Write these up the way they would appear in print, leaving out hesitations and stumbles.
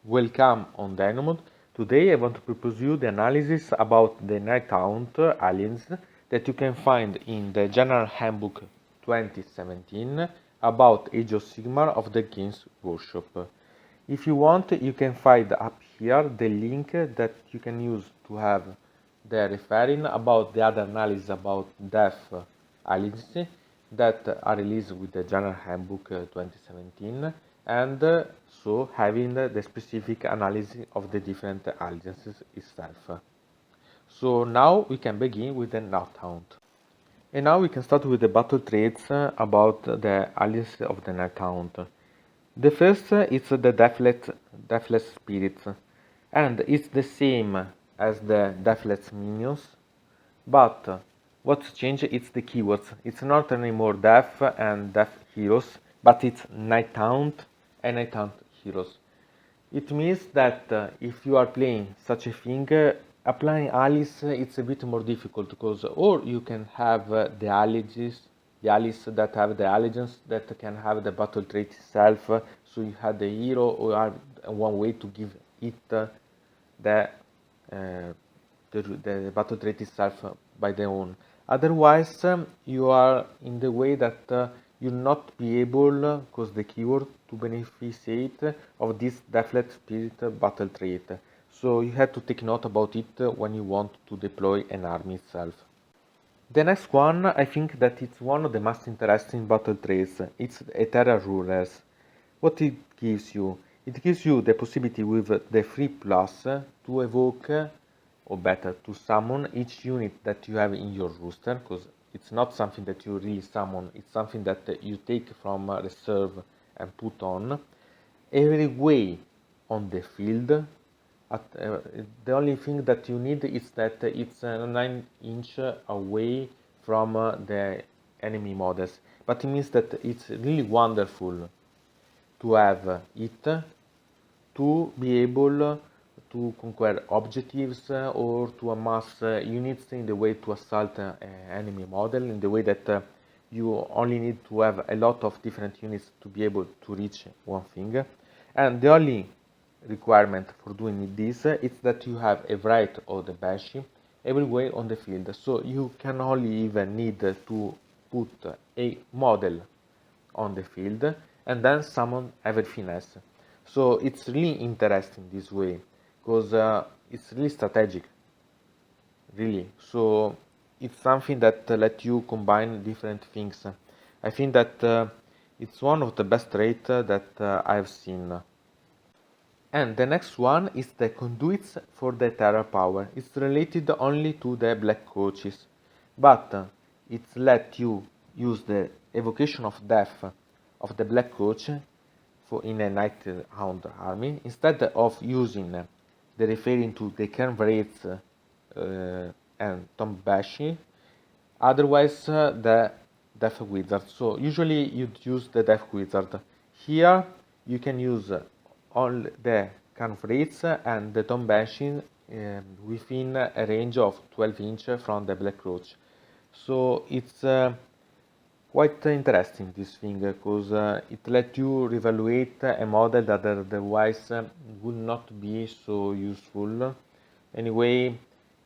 Welcome on deynonmod. Today I want to propose you the analysis about the NightHaunt aliens that you can find in the General Handbook 2017 about Age of Sigmar of the Games Workshop. If you want, you can find up here the link that you can use to have the referring about the other analysis about death aliens that are released with the General Handbook 2017 and so having the specific analysis of the different alliances itself. So now we can begin with the NightHaunt. And now we can start with the battle traits about the alliance of the NightHaunt. The first is the Deathless Spirits, and it's the same as the Deathless Minions, but what's changed is the keywords. It's not anymore Death and Death Heroes, but it's NightHaunt and NightHaunt Heroes. It means that if you are playing such a thing, applying allies it's a bit more difficult because or you can have the allies that have the allegiance that can have the battle trait itself, so you have the hero or have one way to give it the battle trait itself by their own. Otherwise, you are in the way that you'll not be able, because the keyword, to beneficiate of this Deathless Spirit battle trait. So you have to take note about it when you want to deploy an army itself. The next one, I think that it's one of the most interesting battle traits. It's Ethereal Rulers. What it gives you? It gives you the possibility with the 3+ to evoke, or better, to summon each unit that you have in your roster, because it's not something that you really summon, it's something that you take from reserve and put on every way on the field. The only thing that you need is that it's 9 inch away from the enemy models, but it means that it's really wonderful to have it to be able to conquer objectives or to amass units in the way to assault an enemy model, in the way that you only need to have a lot of different units to be able to reach one thing. And the only requirement for doing this is that you have a Wraith or the Banshee everywhere on the field, so you can only even need to put a model on the field and then summon everything else. So it's really interesting this way, because it's really strategic, really. So it's something that lets you combine different things. I think that it's one of the best traits that I've seen. And the next one is the conduits for the Terra power. It's related only to the black coaches, but it lets you use the evocation of death of the black coach for in a NightHaunt army instead of using the referring to the Kern Wraiths and Tomb Banshee. Otherwise, the Death Wizard. So usually you'd use the Death Wizard. Here you can use all the Kern Wraiths and the Tomb Banshee within a range of 12 inch from the Black Roach. So it's quite interesting, this thing, because it lets you reevaluate a model that otherwise would not be so useful. Anyway,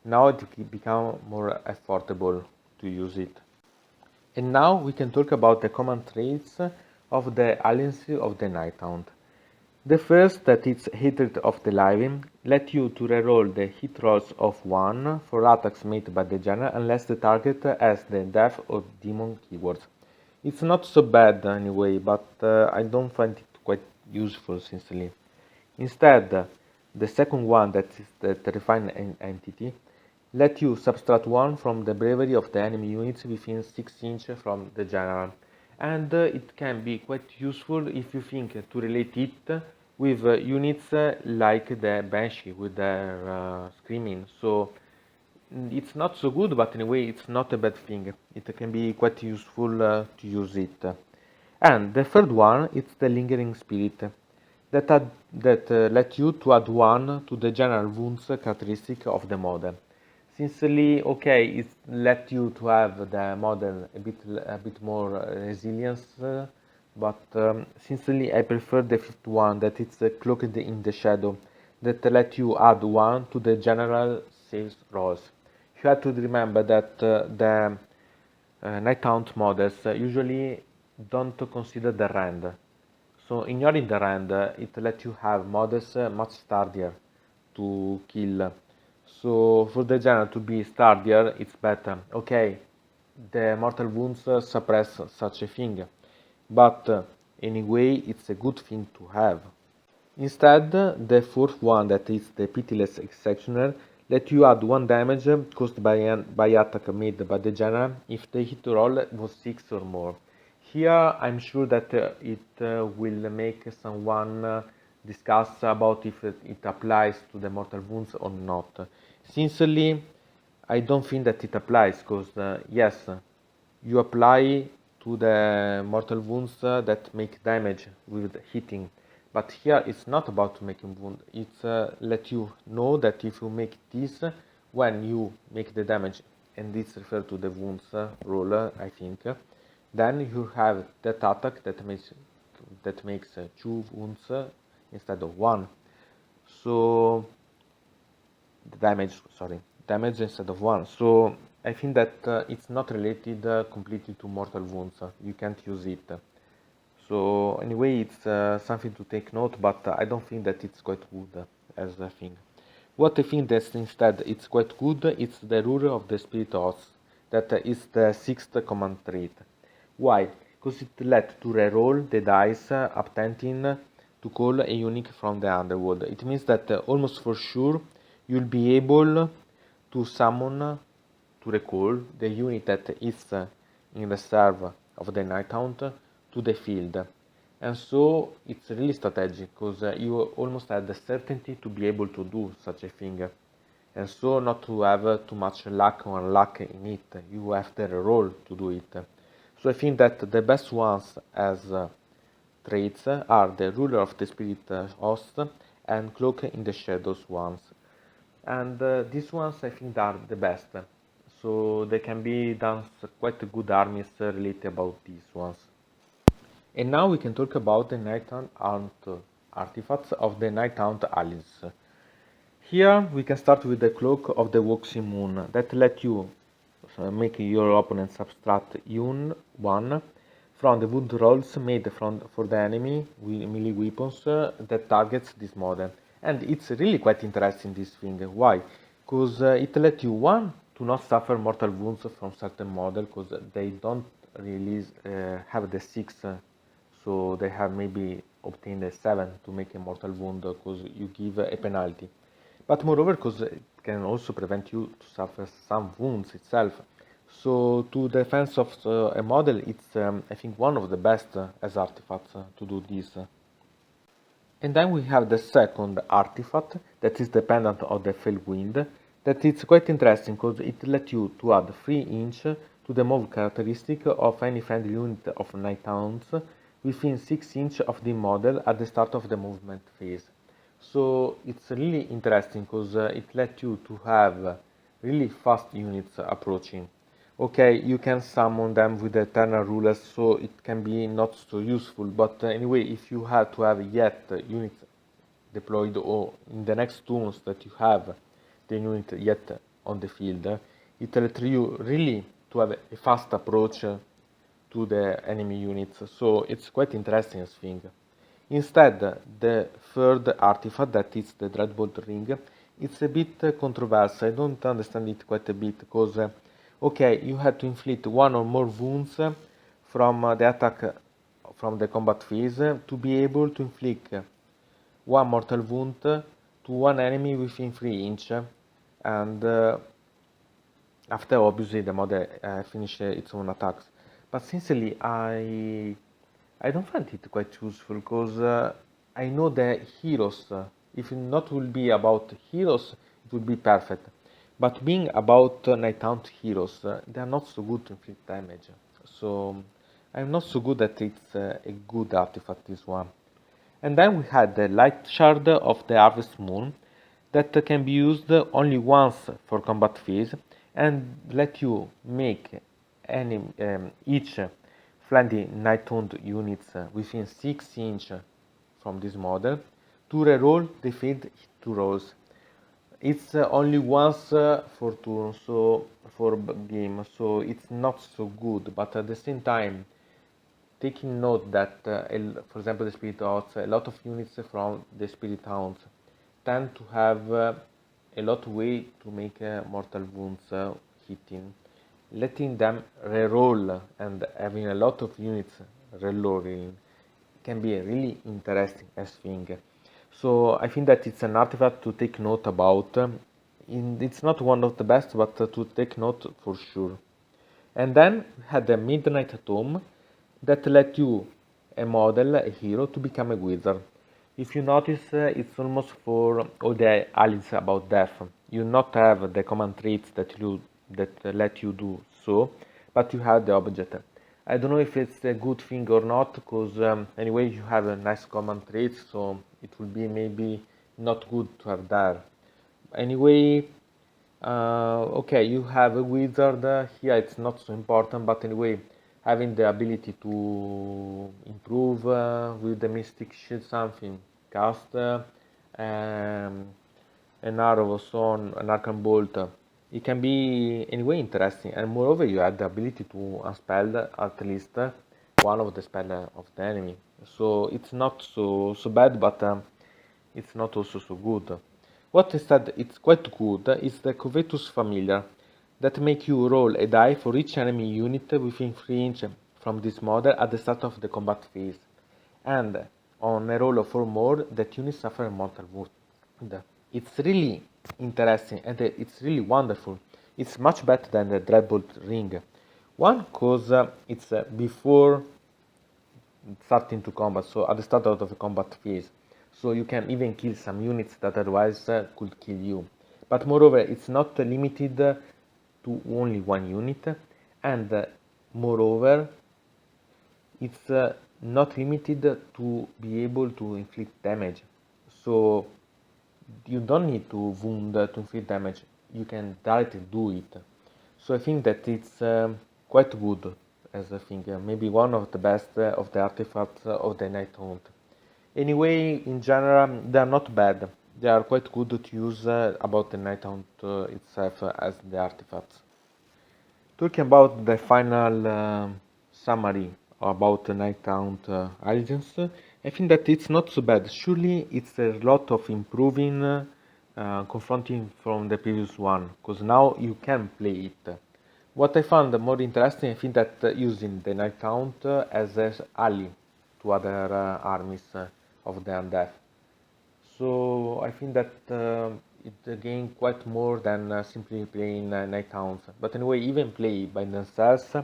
now it becomes more affordable to use it. And now we can talk about the common traits of the alliance of the NightHaunt. The first, that is Hatred of the Living, let you to reroll the hit rolls of 1 for attacks made by the general unless the target has the death or demon keywords. It's not so bad anyway, but I don't find it quite useful sincerely. Instead, the second one, that is the Terrifying Entity, let you subtract 1 from the bravery of the enemy units within 6 inch from the general. And it can be quite useful if you think to relate it with units like the Banshee with their screaming. So it's not so good, but anyway it's not a bad thing. It can be quite useful to use it. And the third one is the Lingering Spirit, that let you to add 1 to the general wounds characteristic of the model. Sincerely, okay, it let you to have the model a bit more resilience but sincerely I prefer the fifth one, that it's cloaked in the shadow, that let you add one to the general sales rolls. You have to remember that the NightHaunt models usually don't consider the rand. So ignoring the rand, it lets you have models much sturdier to kill. So for the general to be sturdier, it's better. Okay, the mortal wounds suppress such a thing, but anyway, it's a good thing to have. Instead, the fourth one, that is the pitiless executioner, let you add 1 damage caused by attack made by the general if the hit roll was 6 or more. Here I'm sure that it will make someone discuss about if it applies to the mortal wounds or not. Sincerely, I don't think that it applies, because yes, you apply to the mortal wounds that make damage with hitting, but here it's not about making wound. It's let you know that if you make this when you make the damage, and this refers to the wounds roll, I think, then you have that attack that makes 2 wounds instead of 1. So damage instead of 1. So I think that it's not related completely to mortal wounds. You can't use it. So anyway, it's something to take note, but I don't think that it's quite good as a thing. What I think that instead it's quite good, it's the rule of the spirit host, that is the 6th command trait. Why? Because it lets to reroll the dice attempting to call a unit from the underworld. It means that almost for sure you'll be able to summon, to recall the unit that is in reserve of the NightHaunt to the field. And so it's really strategic, because you almost have the certainty to be able to do such a thing. And so not to have too much luck or unluck in it. You have the reroll to do it. So I think that the best ones as traits are the ruler of the spirit host and cloak in the shadows ones. And these ones I think are the best. So they can be done quite good armies related about these ones. And now we can talk about the NightHaunt artifacts of the NightHaunt allies. Here we can start with the Cloak of the Waxing Moon, that let you make your opponent subtract one from the wound rolls made for the enemy with melee weapons that targets this model. And it's really quite interesting, this thing. Why? Because it lets you, one, to not suffer mortal wounds from certain model, because they don't release have the 6, so they have maybe obtained a 7 to make a mortal wound, because you give a penalty. But moreover, because it can also prevent you to suffer some wounds itself. So to the defense of a model, it's I think one of the best as artifacts to do this. And then we have the second artifact that is dependent on the Fell Wind, that it's quite interesting because it lets you to add 3 inch to the move characteristic of any friendly unit of NightHaunts within 6 inch of the model at the start of the movement phase. So it's really interesting because it lets you to have really fast units approaching. Okay, you can summon them with the eternal rulers, so it can be not so useful, but anyway, if you have to have yet units deployed or in the next turns that you have the unit yet on the field, it lets you really to have a fast approach to the enemy units, so it's quite interesting as thing. Instead, the third artifact, that is the Dreadbolt Ring, it's a bit controversial. I don't understand it quite a bit, because okay, you had to inflict 1 or more wounds from the attack from the combat phase to be able to inflict 1 mortal wound to one enemy within 3 inch, and after obviously the model finish its own attacks. But sincerely, I don't find it quite useful, because I know the heroes, if it not will be about heroes, it would be perfect. But being about NightHaunt heroes, they are not so good to inflict damage. So I'm not so good that it's a good artifact, this one. And then we had the Light Shard of the Harvest Moon, that can be used only once for combat phase, and let you make each plenty NightHaunt units within 6 inch from this model. To reroll the field 2 rolls. It's only once for turn, so for game, so it's not so good. But at the same time, taking note that, for example, the Spirit Hounds, a lot of units from the Spirit Hounds tend to have a lot of way to make mortal wounds hitting. Letting them reroll and having a lot of units rerolling can be a really interesting as thing. So I think that it's an artifact to take note about. It's not one of the best, but to take note for sure. And then we had the Midnight Tome that let you, a model, a hero, to become a wizard. If you notice, it's almost for all the allies about death. You not have the command traits that let you do so, but you have the object. I don't know if it's a good thing or not, because anyway you have a nice command traits, so it will be maybe not good to have that. Anyway, okay, you have a wizard here, it's not so important, but anyway, having the ability to improve with the mystic shield something, cast an arrow or so on, an arcane bolt, it can be anyway interesting, and moreover you have the ability to unspell at least one of the spell of the enemy, so it's not so bad, but it's not also so good. What instead it's quite good is the Covetous Familiar, that make you roll a die for each enemy unit within 3 inches from this model at the start of the combat phase, and on a roll of 4 more, that unit suffer a mortal wound. It's really interesting and it's really wonderful. It's much better than the Dreadbolt Ring. One, because it's before starting to combat, so at the start of the combat phase, so you can even kill some units that otherwise could kill you. But moreover, it's not limited to only one unit, and moreover, it's not limited to be able to inflict damage. So you don't need to wound to inflict damage, you can directly do it. So I think that it's quite good as a thing, maybe one of the best of the artifacts of the NightHaunt. Anyway, in general, they are not bad. They are quite good to use about the NightHaunt itself as the artifacts. Talking about the final summary about the NightHaunt Allegiance, I think that it's not so bad. Surely it's a lot of improving, confronting from the previous one, because now you can play it. What I found more interesting, I think that using the NightHaunt as an ally to other armies of the undead. So I think that it gained quite more than simply playing NightHaunts. But anyway, even play by themselves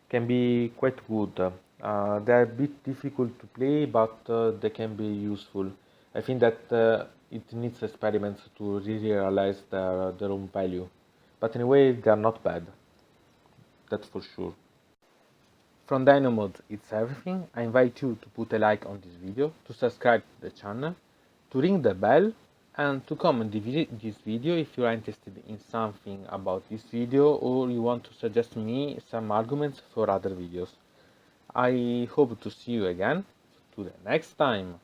can be quite good. They are a bit difficult to play, but they can be useful. I think that it needs experiments to really realize their own value. But anyway, they are not bad. That's for sure. From deynonmod, it's everything. I invite you to put a like on this video, to subscribe to the channel, to ring the bell, and to comment this video if you are interested in something about this video or you want to suggest me some arguments for other videos. I hope to see you again to the next time.